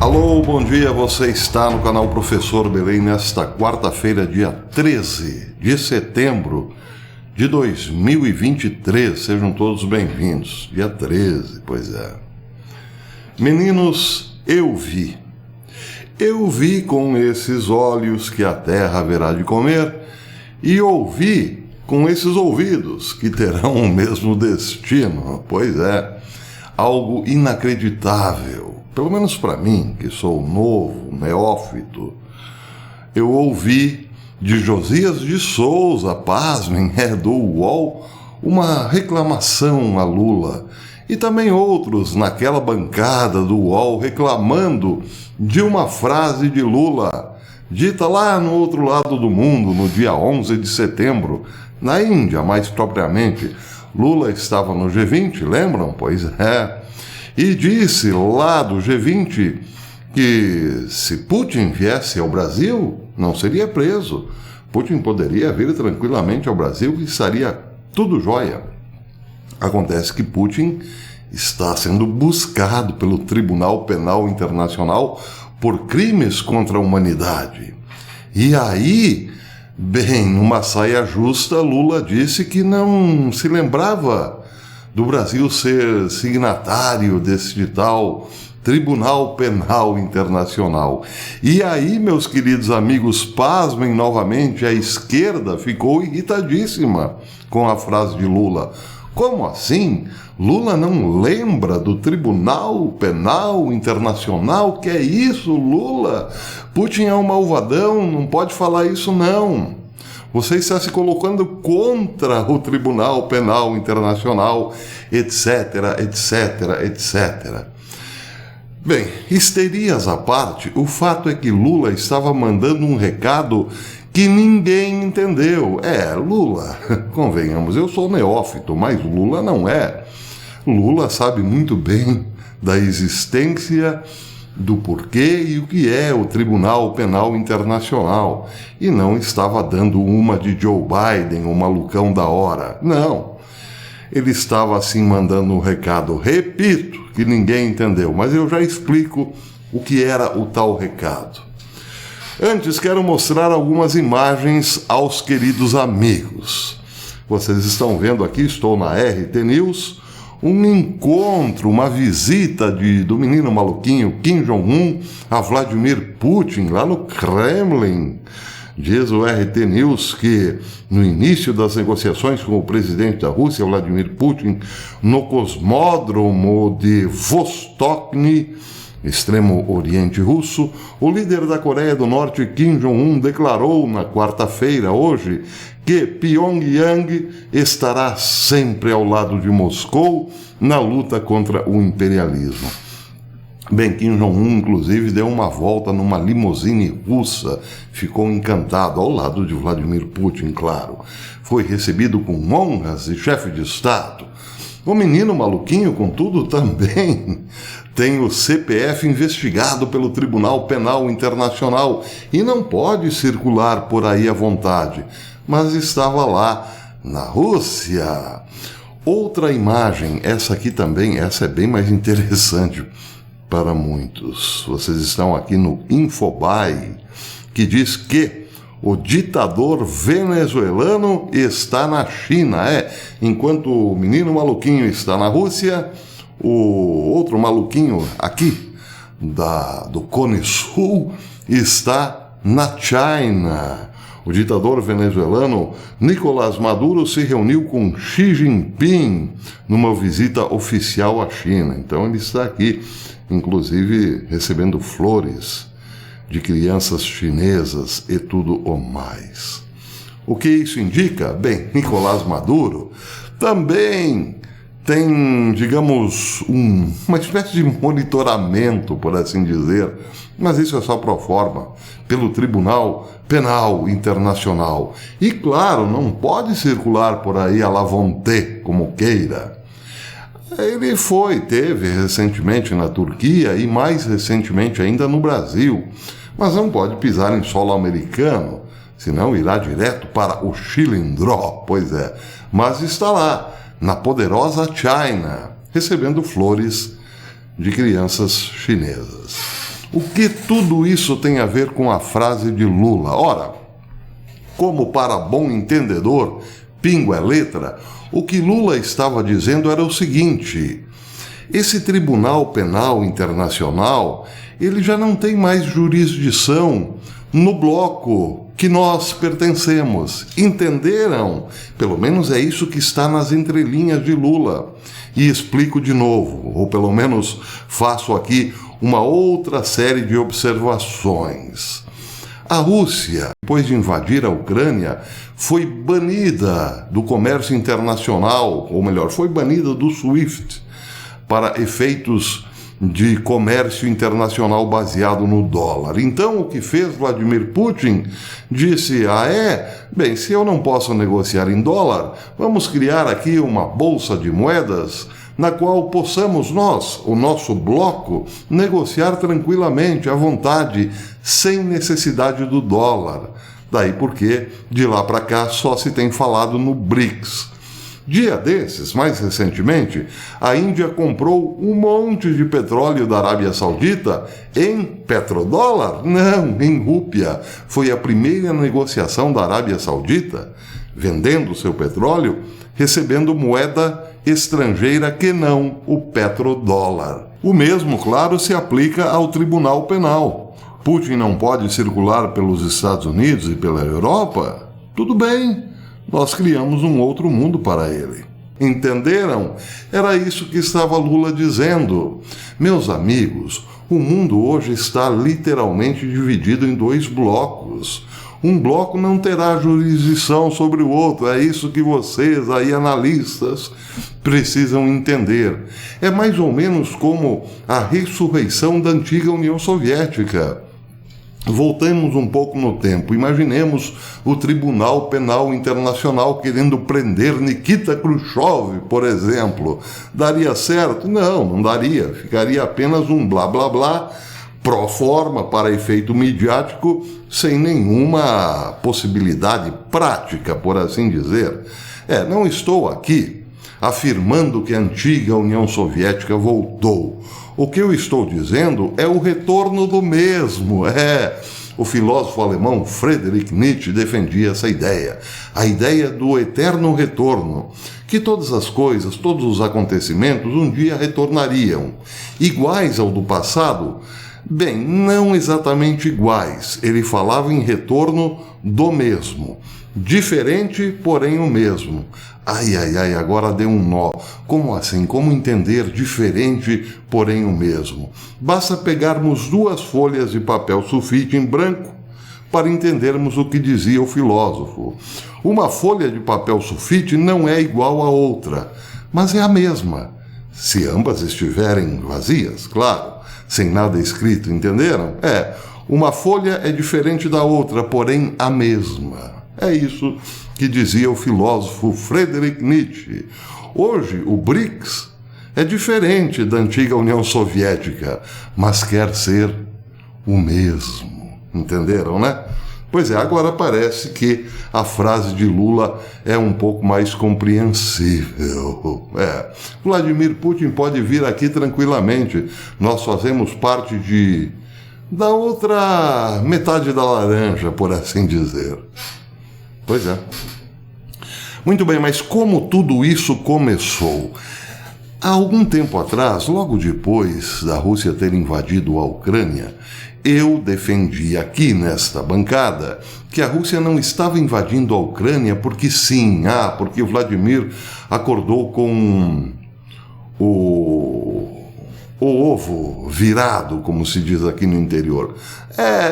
Alô, bom dia, você está no canal Professor Belém nesta quarta-feira, dia 13 de setembro de 2023. Sejam todos bem-vindos. Dia 13, pois é. Meninos, eu vi com esses olhos que a terra haverá de comer e ouvi com esses ouvidos que terão o mesmo destino. Pois é, algo inacreditável. Pelo menos para mim, que sou novo, neófito, eu ouvi de Josias de Souza, pasmem, do UOL, uma reclamação a Lula. E também outros naquela bancada do UOL reclamando de uma frase de Lula, dita lá no outro lado do mundo, no dia 11 de setembro, na Índia, mais propriamente. Lula estava no G20, lembram? Pois é. E disse lá do G20 que se Putin viesse ao Brasil, não seria preso. Putin poderia vir tranquilamente ao Brasil e estaria tudo jóia. Acontece que Putin está sendo buscado pelo Tribunal Penal Internacional por crimes contra a humanidade. E aí, bem, numa saia justa, Lula disse que não se lembrava do Brasil ser signatário desse tal Tribunal Penal Internacional. E aí, meus queridos amigos, pasmem novamente, a esquerda ficou irritadíssima com a frase de Lula. Como assim? Lula não lembra do Tribunal Penal Internacional? Que é isso, Lula? Putin é um malvadão, não pode falar isso não. Você está se colocando contra o Tribunal Penal Internacional, etc, etc, etc. Bem, histerias à parte, o fato é que Lula estava mandando um recado que ninguém entendeu. Lula, convenhamos, eu sou neófito, mas Lula não é. Lula sabe muito bem da existência, do porquê e o que é o Tribunal Penal Internacional. E não estava dando uma de Joe Biden, o malucão da hora. Não. Ele estava assim mandando um recado, repito, que ninguém entendeu, mas eu já explico o que era o tal recado. Antes, quero mostrar algumas imagens aos queridos amigos. Vocês estão vendo aqui, estou na RT News, um encontro, uma visita do menino maluquinho Kim Jong-un a Vladimir Putin, lá no Kremlin. Diz o RT News que, no início das negociações com o presidente da Rússia, Vladimir Putin, no cosmódromo de Vostokny, extremo oriente russo, o líder da Coreia do Norte, Kim Jong-un, declarou na quarta-feira, hoje, que Pyongyang estará sempre ao lado de Moscou na luta contra o imperialismo. Bem, Kim Jong-un, inclusive, deu uma volta numa limusine russa, ficou encantado, ao lado de Vladimir Putin, claro. Foi recebido com honras de chefe de Estado. O menino maluquinho, contudo, também tem o CPF investigado pelo Tribunal Penal Internacional e não pode circular por aí à vontade, mas estava lá na Rússia. Outra imagem, essa aqui também, essa é bem mais interessante para muitos. Vocês estão aqui no Infobae, que diz que o ditador venezuelano está na China. Enquanto o menino maluquinho está na Rússia, o outro maluquinho aqui, do Cone Sul, está na China. O ditador venezuelano Nicolás Maduro se reuniu com Xi Jinping numa visita oficial à China. Então ele está aqui, inclusive recebendo flores de crianças chinesas e tudo o mais. O que isso indica? Bem, Nicolás Maduro também tem, digamos, uma espécie de monitoramento, por assim dizer, mas isso é só pro forma, pelo Tribunal Penal Internacional. E, claro, não pode circular por aí à la vontade, como queira. Ele teve recentemente na Turquia e mais recentemente ainda no Brasil, mas não pode pisar em solo americano, senão irá direto para o Chilindró, pois é. Mas está lá, na poderosa China, recebendo flores de crianças chinesas. O que tudo isso tem a ver com a frase de Lula? Ora, como para bom entendedor, pingo é letra, o que Lula estava dizendo era o seguinte: esse Tribunal Penal Internacional, ele já não tem mais jurisdição no bloco que nós pertencemos. Entenderam? Pelo menos é isso que está nas entrelinhas de Lula. E explico de novo, ou pelo menos faço aqui uma outra série de observações. A Rússia, depois de invadir a Ucrânia, foi banida do comércio internacional, ou melhor, foi banida do SWIFT, para efeitos de comércio internacional baseado no dólar. Então, o que fez Vladimir Putin? Disse: bem, se eu não posso negociar em dólar, vamos criar aqui uma bolsa de moedas na qual possamos nós, o nosso bloco, negociar tranquilamente, à vontade, sem necessidade do dólar. Daí porque, de lá para cá, só se tem falado no BRICS. Dia desses, mais recentemente, a Índia comprou um monte de petróleo da Arábia Saudita em petrodólar? Não, em rúpia. Foi a primeira negociação da Arábia Saudita, vendendo seu petróleo, recebendo moeda estrangeira que não o petrodólar. O mesmo, claro, se aplica ao Tribunal Penal. Putin não pode circular pelos Estados Unidos e pela Europa? Tudo bem. Nós criamos um outro mundo para ele. Entenderam? Era isso que estava Lula dizendo. Meus amigos, o mundo hoje está literalmente dividido em dois blocos. Um bloco não terá jurisdição sobre o outro. É isso que vocês, aí, analistas, precisam entender. É mais ou menos como a ressurreição da antiga União Soviética. Voltemos um pouco no tempo. Imaginemos o Tribunal Penal Internacional querendo prender Nikita Khrushchev, por exemplo. Daria certo? Não, não daria. Ficaria apenas um blá blá blá pró forma para efeito midiático, sem nenhuma possibilidade prática, por assim dizer. Não estou aqui afirmando que a antiga União Soviética voltou. O que eu estou dizendo é o retorno do mesmo. O filósofo alemão Friedrich Nietzsche defendia essa ideia. A ideia do eterno retorno. Que todas as coisas, todos os acontecimentos um dia retornariam. Iguais ao do passado? Bem, não exatamente iguais. Ele falava em retorno do mesmo. Diferente, porém o mesmo. Agora deu um nó. Como assim? Como entender diferente, porém o mesmo? Basta pegarmos 2 folhas de papel sulfite em branco para entendermos o que dizia o filósofo. Uma folha de papel sulfite não é igual à outra, mas é a mesma. Se ambas estiverem vazias, claro, sem nada escrito, entenderam? Uma folha é diferente da outra, porém a mesma. É isso que dizia o filósofo Friedrich Nietzsche. Hoje, o BRICS é diferente da antiga União Soviética, mas quer ser o mesmo. Entenderam, né? Pois é, agora parece que a frase de Lula é um pouco mais compreensível. Vladimir Putin pode vir aqui tranquilamente. Nós fazemos parte da outra metade da laranja, por assim dizer. Pois é. Muito bem, mas como tudo isso começou? Há algum tempo atrás, logo depois da Rússia ter invadido a Ucrânia, eu defendi aqui nesta bancada que a Rússia não estava invadindo a Ucrânia porque sim, porque o Vladimir acordou com o ovo virado, como se diz aqui no interior.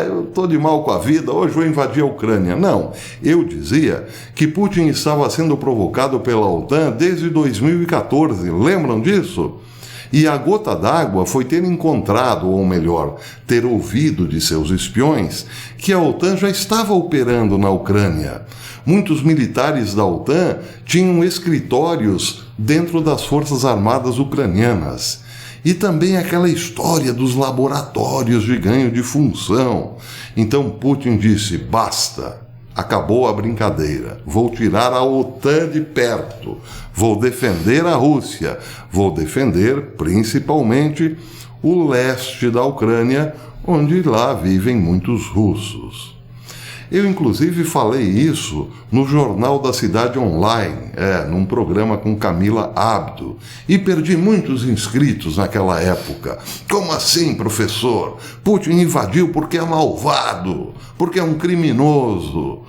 Eu estou de mal com a vida, hoje vou invadir a Ucrânia. Não, eu dizia que Putin estava sendo provocado pela OTAN desde 2014, lembram disso? E a gota d'água foi ter encontrado, ou melhor, ter ouvido de seus espiões, que a OTAN já estava operando na Ucrânia. Muitos militares da OTAN tinham escritórios dentro das Forças Armadas ucranianas. E também aquela história dos laboratórios de ganho de função. Então Putin disse: basta, acabou a brincadeira. Vou tirar a OTAN de perto. Vou defender a Rússia. Vou defender principalmente o leste da Ucrânia, onde lá vivem muitos russos. Eu, inclusive, falei isso no Jornal da Cidade Online, num programa com Camila Abdo, e perdi muitos inscritos naquela época. Como assim, professor? Putin invadiu porque é malvado, porque é um criminoso.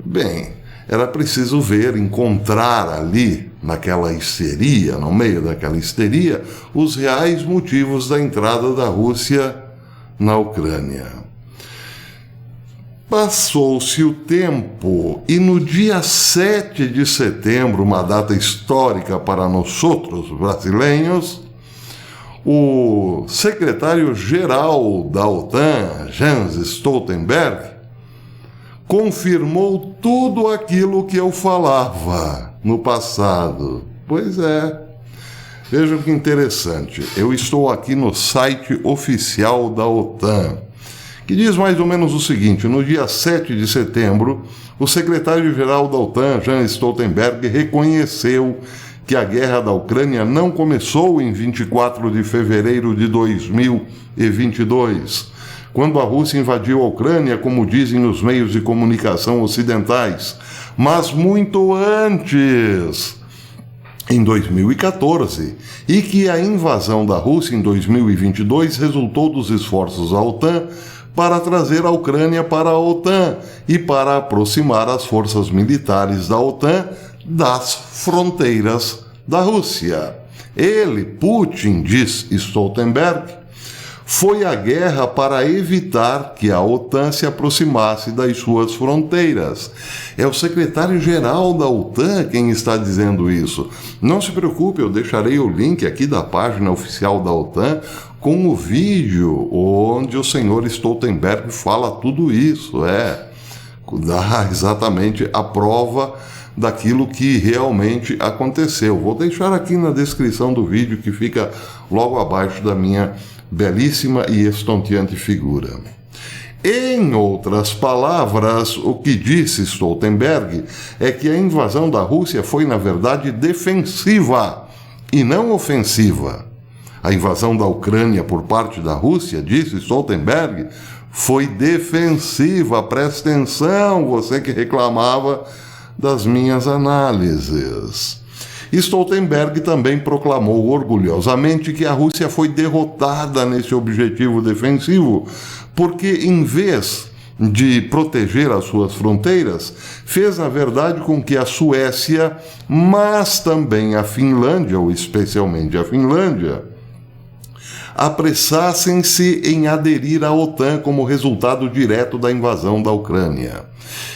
Bem, era preciso encontrar ali, naquela histeria, no meio daquela histeria, os reais motivos da entrada da Rússia na Ucrânia. Passou-se o tempo e no dia 7 de setembro, uma data histórica para nós outros brasileiros, o secretário-geral da OTAN, Jens Stoltenberg, confirmou tudo aquilo que eu falava no passado. Pois é. Vejam que interessante. Eu estou aqui no site oficial da OTAN, que diz mais ou menos o seguinte: no dia 7 de setembro, o secretário-geral da OTAN, Jens Stoltenberg, reconheceu que a guerra da Ucrânia não começou em 24 de fevereiro de 2022, quando a Rússia invadiu a Ucrânia, como dizem os meios de comunicação ocidentais, mas muito antes, em 2014, e que a invasão da Rússia em 2022 resultou dos esforços da OTAN para trazer a Ucrânia para a OTAN e para aproximar as forças militares da OTAN das fronteiras da Rússia. Ele, Putin, diz Stoltenberg, foi à guerra para evitar que a OTAN se aproximasse das suas fronteiras. É o secretário-geral da OTAN quem está dizendo isso. Não se preocupe, eu deixarei o link aqui da página oficial da OTAN com o vídeo onde o senhor Stoltenberg fala tudo isso. Dá exatamente a prova daquilo que realmente aconteceu. Vou deixar aqui na descrição do vídeo, que fica logo abaixo da minha belíssima e estonteante figura. Em outras palavras, o que disse Stoltenberg é que a invasão da Rússia foi, na verdade, defensiva e não ofensiva. A invasão da Ucrânia por parte da Rússia, disse Stoltenberg, foi defensiva. Presta atenção, você que reclamava das minhas análises. Stoltenberg também proclamou orgulhosamente que a Rússia foi derrotada nesse objetivo defensivo, porque, em vez de proteger as suas fronteiras, fez, na verdade, com que a Suécia, mas também a Finlândia, ou especialmente a Finlândia, apressassem-se em aderir à OTAN como resultado direto da invasão da Ucrânia.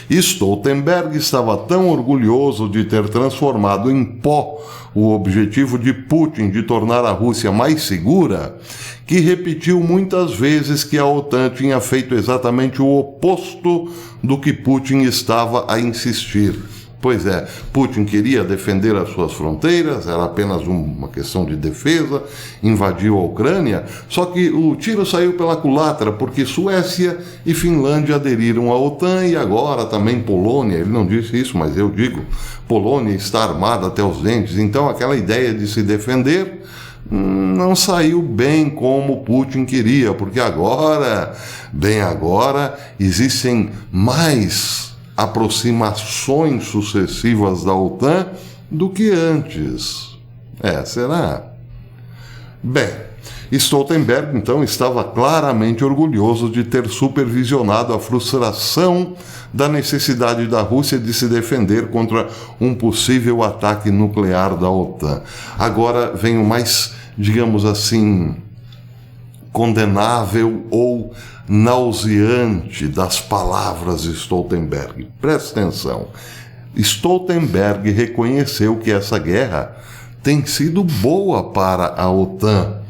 Stoltenberg estava tão orgulhoso de ter transformado em pó o objetivo de Putin de tornar a Rússia mais segura, que repetiu muitas vezes que a OTAN tinha feito exatamente o oposto do que Putin estava a insistir. Pois é, Putin queria defender as suas fronteiras, era apenas uma questão de defesa, invadiu a Ucrânia, só que o tiro saiu pela culatra, porque Suécia e Finlândia aderiram à OTAN e agora também Polônia, ele não disse isso, mas eu digo, Polônia está armada até os dentes, então aquela ideia de se defender não saiu bem como Putin queria, porque agora, existem mais aproximações sucessivas da OTAN do que antes. Será? Bem, Stoltenberg, então, estava claramente orgulhoso de ter supervisionado a frustração da necessidade da Rússia de se defender contra um possível ataque nuclear da OTAN. Agora vem o mais, digamos assim, condenável ou nauseante das palavras de Stoltenberg. Presta atenção. Stoltenberg reconheceu que essa guerra tem sido boa para a OTAN,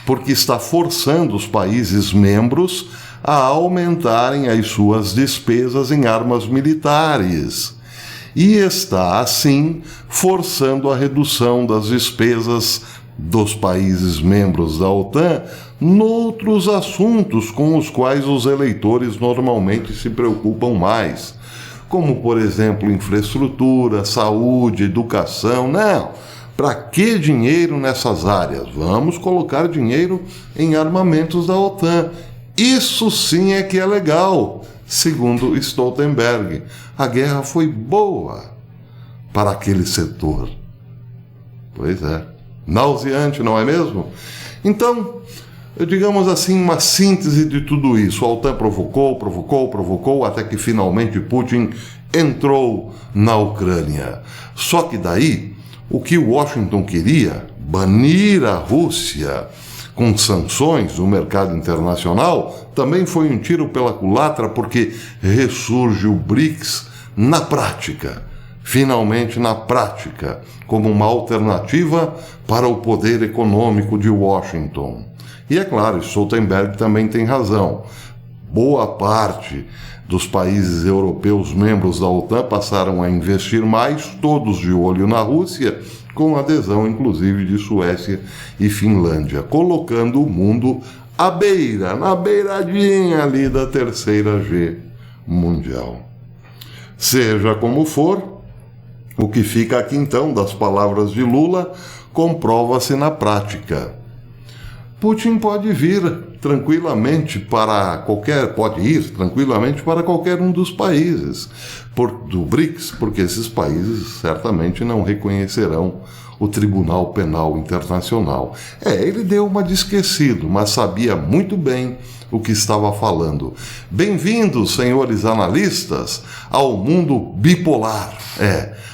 porque está forçando os países membros a aumentarem as suas despesas em armas militares e está, assim, forçando a redução das despesas dos países membros da OTAN noutros assuntos com os quais os eleitores normalmente se preocupam mais, como, por exemplo, infraestrutura, saúde, educação. Não. Para que dinheiro nessas áreas? Vamos colocar dinheiro em armamentos da OTAN. Isso sim é que é legal, segundo Stoltenberg. A guerra foi boa para aquele setor. Pois é. Nauseante, não é mesmo? Então, digamos assim, uma síntese de tudo isso. A OTAN provocou, até que finalmente Putin entrou na Ucrânia. Só que daí, o que Washington queria, banir a Rússia com sanções no mercado internacional, também foi um tiro pela culatra, porque ressurge o BRICS na prática. Finalmente na prática, como uma alternativa para o poder econômico de Washington. E é claro, Stoltenberg também tem razão. Boa parte dos países europeus membros da OTAN passaram a investir mais, todos de olho na Rússia, com adesão inclusive de Suécia e Finlândia, colocando o mundo na beiradinha ali da terceira G mundial. Seja como for, o que fica aqui então das palavras de Lula comprova-se na prática. Putin pode ir tranquilamente para qualquer um dos países do BRICS, porque esses países certamente não reconhecerão o Tribunal Penal Internacional. Ele deu uma de esquecido, mas sabia muito bem o que estava falando. Bem-vindos, senhores analistas, ao mundo bipolar,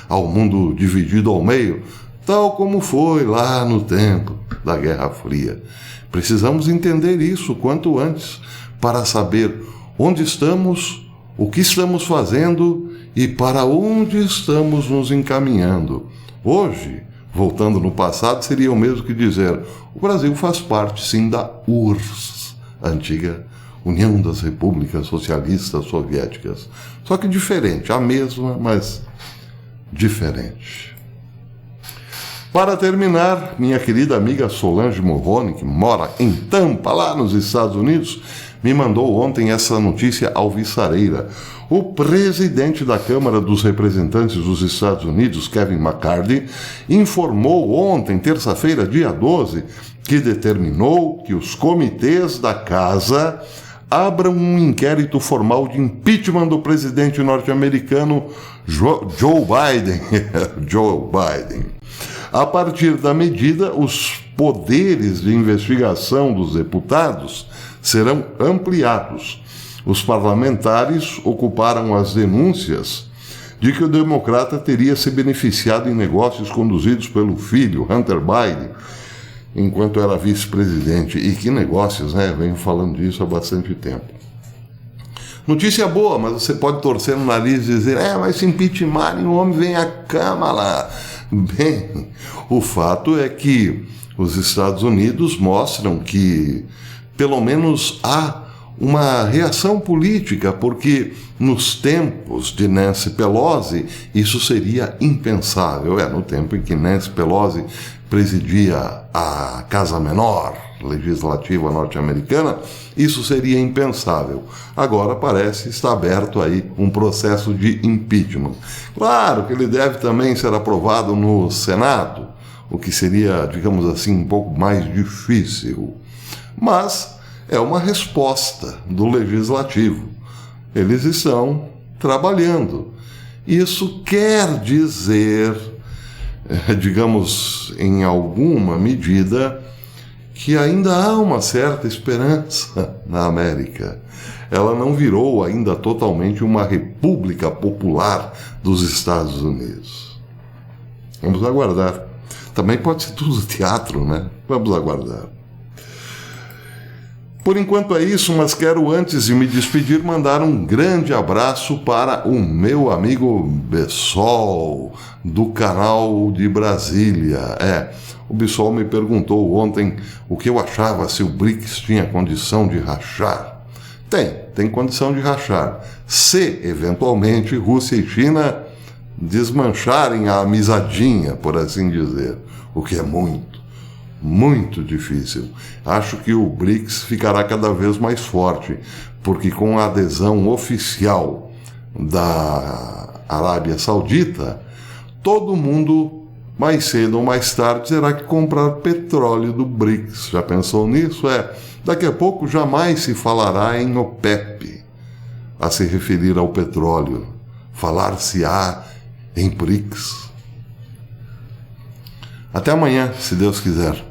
ao mundo dividido ao meio, tal como foi lá no tempo da Guerra Fria. Precisamos entender isso quanto antes para saber onde estamos, o que estamos fazendo e para onde estamos nos encaminhando. Hoje, voltando no passado, seria o mesmo que dizer: o Brasil faz parte, sim, da URSS, a antiga União das Repúblicas Socialistas Soviéticas. Só que diferente, a mesma, mas diferente. Para terminar, minha querida amiga Solange Morrone, que mora em Tampa, lá nos Estados Unidos, me mandou ontem essa notícia alvissareira. O presidente da Câmara dos Representantes dos Estados Unidos, Kevin McCarthy, informou ontem, terça-feira, dia 12, que determinou que os comitês da Casa abram um inquérito formal de impeachment do presidente norte-americano Joe Biden. Joe Biden. A partir da medida, os poderes de investigação dos deputados serão ampliados. Os parlamentares ocuparam as denúncias de que o democrata teria se beneficiado em negócios conduzidos pelo filho, Hunter Biden, enquanto era vice-presidente. E que negócios, né? Venho falando disso há bastante tempo. Notícia boa, mas você pode torcer no nariz e dizer: mas se impeachmentarem, o homem vem à Câmara. Bem, o fato é que os Estados Unidos mostram que, pelo menos, há uma reação política, porque nos tempos de Nancy Pelosi isso seria impensável. No tempo em que Nancy Pelosi presidia a Casa Menor legislativa norte-americana, isso seria impensável. Agora parece estar aberto aí um processo de impeachment. Claro que ele deve também ser aprovado no Senado, o que seria, digamos assim, um pouco mais difícil. Mas é uma resposta do Legislativo. Eles estão trabalhando. Isso quer dizer, digamos, em alguma medida, que ainda há uma certa esperança na América. Ela não virou ainda totalmente uma república popular dos Estados Unidos. Vamos aguardar. Também pode ser tudo teatro, né? Vamos aguardar. Por enquanto é isso, mas quero, antes de me despedir, mandar um grande abraço para o meu amigo Bessol, do canal de Brasília. O Bessol me perguntou ontem o que eu achava, se o BRICS tinha condição de rachar. Tem condição de rachar, se, eventualmente, Rússia e China desmancharem a amizadinha, por assim dizer, o que é muito difícil. Acho que o BRICS ficará cada vez mais forte, porque com a adesão oficial da Arábia Saudita, todo mundo, mais cedo ou mais tarde, terá que comprar petróleo do BRICS. Já pensou nisso? Daqui a pouco jamais se falará em OPEP, a se referir ao petróleo. Falar-se-á em BRICS. Até amanhã, se Deus quiser.